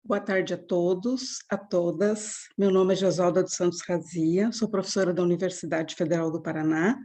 Boa tarde a todos, a todas. Meu nome é Josalda dos Santos Razia, sou professora da Universidade Federal do Paraná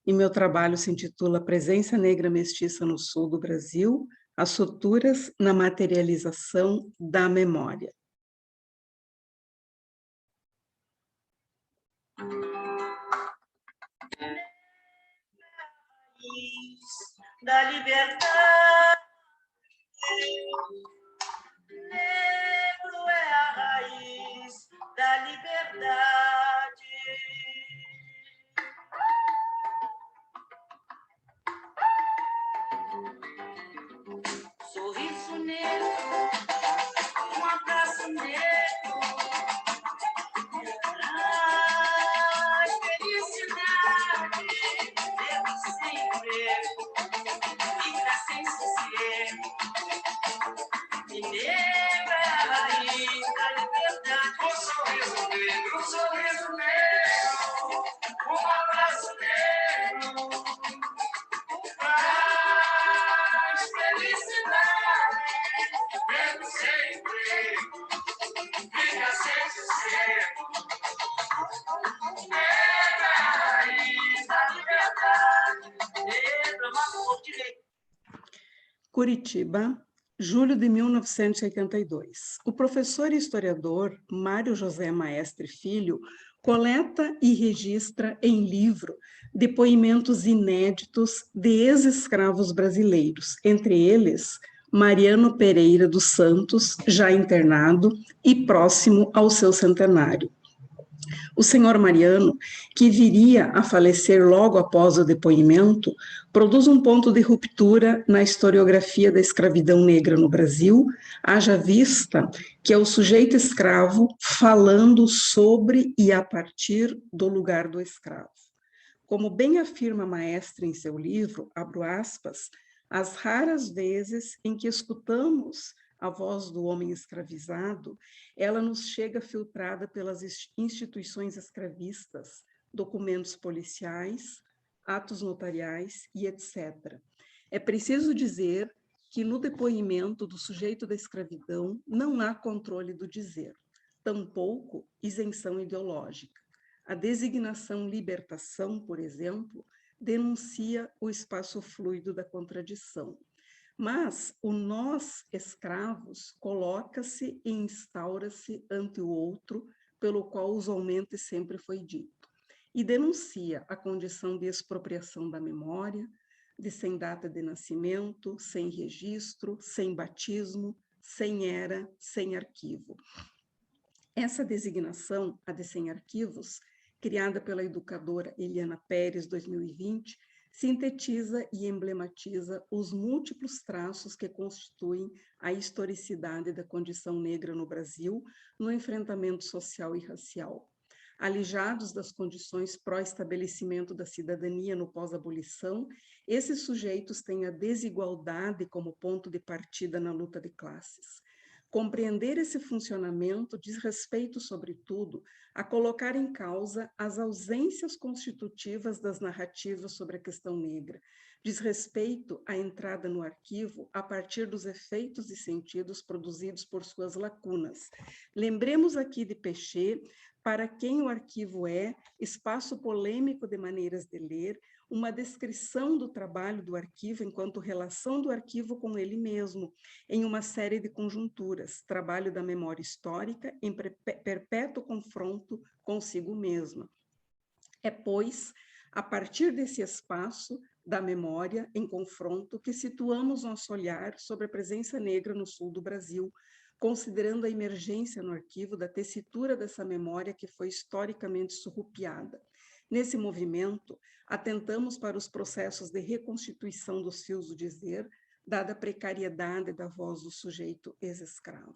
e meu trabalho se intitula Presença Negra Mestiça no Sul do Brasil, as suturas na materialização da memória. Da liberdade, negro é a raiz da liberdade. Sorriso negro, um abraço negro, traz felicidade, negro sempre, fica sem sossego. E negra é a raiz da liberdade. Um sorriso negro, um abraço negro, traz felicidade, negro sempre, fica sem sossego. Negra é a raiz da liberdade, negra é uma cor de lei. Curitiba, julho de 1982. O professor e historiador Mário José Maestre Filho coleta e registra em livro depoimentos inéditos de ex-escravos brasileiros, entre eles Mariano Pereira dos Santos, já internado e próximo ao seu centenário. O senhor Mariano, que viria a falecer logo após o depoimento, produz um ponto de ruptura na historiografia da escravidão negra no Brasil, haja vista que é o sujeito escravo falando sobre e a partir do lugar do escravo. Como bem afirma Maestre em seu livro, abro aspas, as raras vezes em que escutamos a voz do homem escravizado, ela nos chega filtrada pelas instituições escravistas, documentos policiais, atos notariais e etc. É preciso dizer que no depoimento do sujeito da escravidão não há controle do dizer, tampouco isenção ideológica. A designação libertação, por exemplo, denuncia o espaço fluido da contradição. Mas o nós escravos coloca-se e instaura-se ante o outro, pelo qual usualmente sempre foi dito, e denuncia a condição de expropriação da memória, de sem data de nascimento, sem registro, sem batismo, sem era, sem arquivo. Essa designação, a de sem arquivos, criada pela educadora Eliana Pérez, 2020, sintetiza e emblematiza os múltiplos traços que constituem a historicidade da condição negra no Brasil no enfrentamento social e racial. Alijados das condições pró-estabelecimento da cidadania no pós-abolição, esses sujeitos têm a desigualdade como ponto de partida na luta de classes. Compreender esse funcionamento diz respeito, sobretudo, a colocar em causa as ausências constitutivas das narrativas sobre a questão negra. Diz respeito à entrada no arquivo a partir dos efeitos e sentidos produzidos por suas lacunas. Lembremos aqui de Pechet, para quem o arquivo é espaço polêmico de maneiras de ler, uma descrição do trabalho do arquivo enquanto relação do arquivo com ele mesmo, em uma série de conjunturas, trabalho da memória histórica em perpétuo confronto consigo mesma. É, pois, a partir desse espaço da memória em confronto que situamos nosso olhar sobre a presença negra no sul do Brasil, considerando a emergência no arquivo da tessitura dessa memória que foi historicamente surrupiada. Nesse movimento, atentamos para os processos de reconstituição dos fios do dizer, dada a precariedade da voz do sujeito ex-escravo.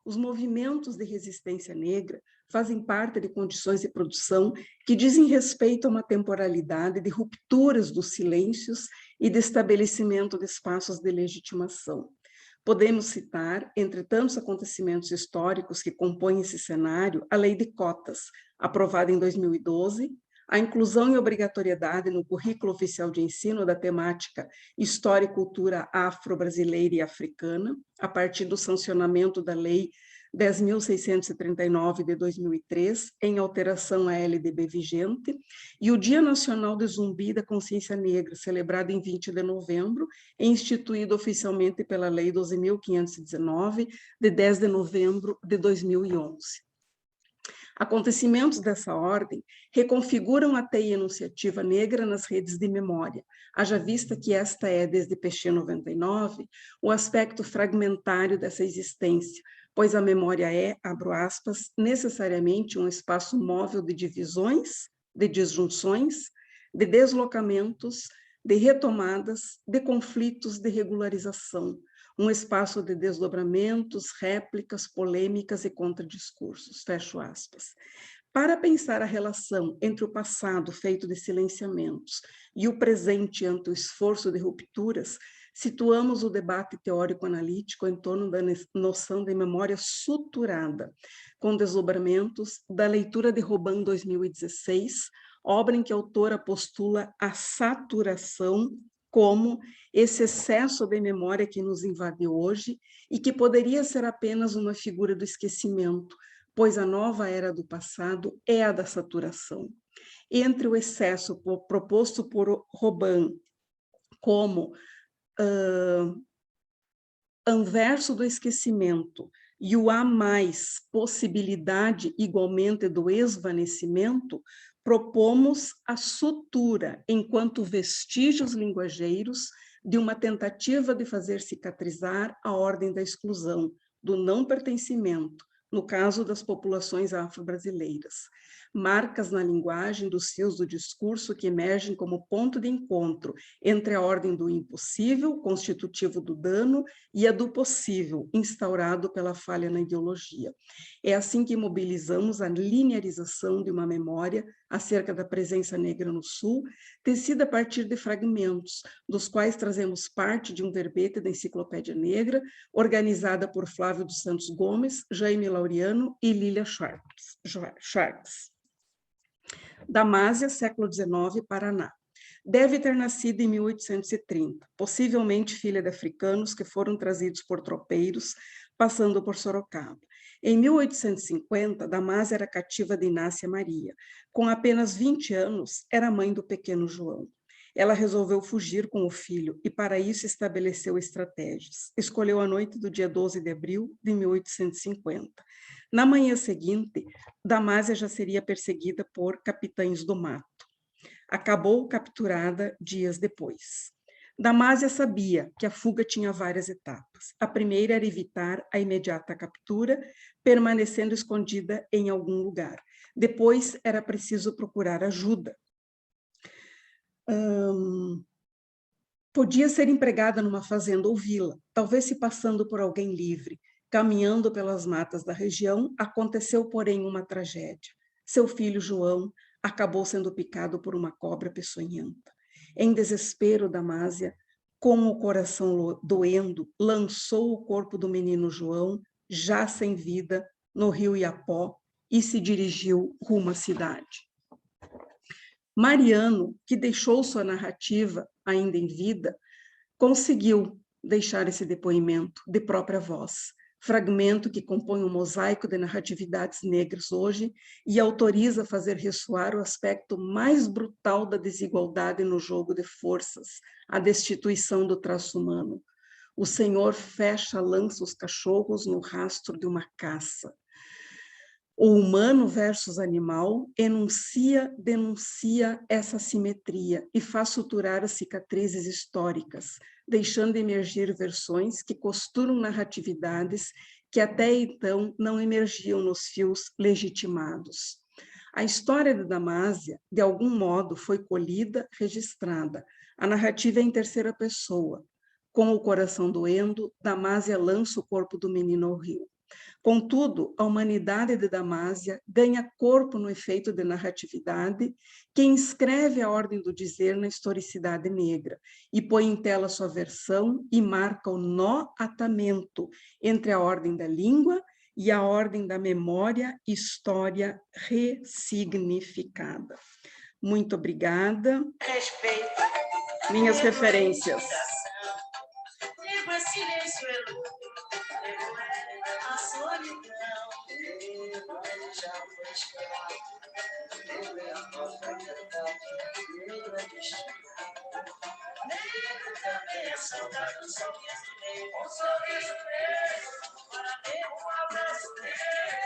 Os movimentos de resistência negra fazem parte de condições de produção que dizem respeito a uma temporalidade de rupturas dos silêncios e de estabelecimento de espaços de legitimação. Podemos citar, entre tantos acontecimentos históricos que compõem esse cenário, a Lei de Cotas, aprovada em 2012, a inclusão e obrigatoriedade no currículo oficial de ensino da temática História e Cultura Afro-Brasileira e Africana, a partir do sancionamento da Lei 10.639 de 2003, em alteração à LDB vigente, e o Dia Nacional de Zumbi da Consciência Negra, celebrado em 20 de novembro, e instituído oficialmente pela Lei 12.519, de 10 de novembro de 2011. Acontecimentos dessa ordem reconfiguram a teia enunciativa negra nas redes de memória, haja vista que esta é, desde Pechet 99, o aspecto fragmentário dessa existência, pois a memória é, abro aspas, necessariamente um espaço móvel de divisões, de disjunções, de deslocamentos, de retomadas, de conflitos, de regularização, um espaço de desdobramentos, réplicas, polêmicas e contradiscursos, fecho aspas. Para pensar a relação entre o passado feito de silenciamentos e o presente ante o esforço de rupturas, situamos o debate teórico-analítico em torno da noção de memória suturada, com desdobramentos da leitura de Robin 2016, obra em que a autora postula a saturação como esse excesso de memória que nos invade hoje e que poderia ser apenas uma figura do esquecimento, pois a nova era do passado é a da saturação. Entre o excesso proposto por Robin como anverso do esquecimento e o a mais possibilidade igualmente do esvanecimento, propomos a sutura enquanto vestígios linguageiros de uma tentativa de fazer cicatrizar a ordem da exclusão, do não pertencimento, no caso das populações afro-brasileiras. Marcas na linguagem dos fios do discurso que emergem como ponto de encontro entre a ordem do impossível, constitutivo do dano, e a do possível, instaurado pela falha na ideologia. É assim que mobilizamos a linearização de uma memória acerca da presença negra no Sul, tecida a partir de fragmentos, dos quais trazemos parte de um verbete da Enciclopédia Negra, organizada por Flávio dos Santos Gomes, Jaime Laureano e Lília Schwartz. Damásia, século XIX, Paraná. Deve ter nascido em 1830, possivelmente filha de africanos que foram trazidos por tropeiros, passando por Sorocaba. Em 1850, Damásia era cativa de Inácia Maria. Com apenas 20 anos, era mãe do pequeno João. Ela resolveu fugir com o filho e, para isso, estabeleceu estratégias. Escolheu a noite do dia 12 de abril de 1850. Na manhã seguinte, Damásia já seria perseguida por capitães do mato. Acabou capturada dias depois. Damásia sabia que a fuga tinha várias etapas. A primeira era evitar a imediata captura, permanecendo escondida em algum lugar. Depois era preciso procurar ajuda. Podia ser empregada numa fazenda ou vila, talvez se passando por alguém livre. Caminhando pelas matas da região, aconteceu, porém, uma tragédia. Seu filho, João, acabou sendo picado por uma cobra peçonhenta. Em desespero, Damásia, com o coração doendo, lançou o corpo do menino João, já sem vida, no rio Iapó e se dirigiu rumo à cidade. Mariano, que deixou sua narrativa ainda em vida, conseguiu deixar esse depoimento de própria voz, fragmento que compõe um mosaico de narratividades negras hoje e autoriza fazer ressoar o aspecto mais brutal da desigualdade no jogo de forças, a destituição do traço humano. O Senhor lança os cachorros no rastro de uma caça. O humano versus animal denuncia essa simetria e faz suturar as cicatrizes históricas, deixando emergir versões que costuram narratividades que até então não emergiam nos fios legitimados. A história de Damásia, de algum modo, foi colhida, registrada. A narrativa é em terceira pessoa. Com o coração doendo, Damásia lança o corpo do menino ao rio. Contudo, a humanidade de Damásia ganha corpo no efeito de narratividade que inscreve a ordem do dizer na historicidade negra e põe em tela sua versão e marca o nó atamento entre a ordem da língua e a ordem da memória, história ressignificada. Muito obrigada. Respeito. Minhas referências. A sua solidão. Negro, ele já foi escravo. Negro é a própria verdade. Negro é destino. Negro também é saudade do sorriso negro. Um sorriso negro para ter um abraço negro.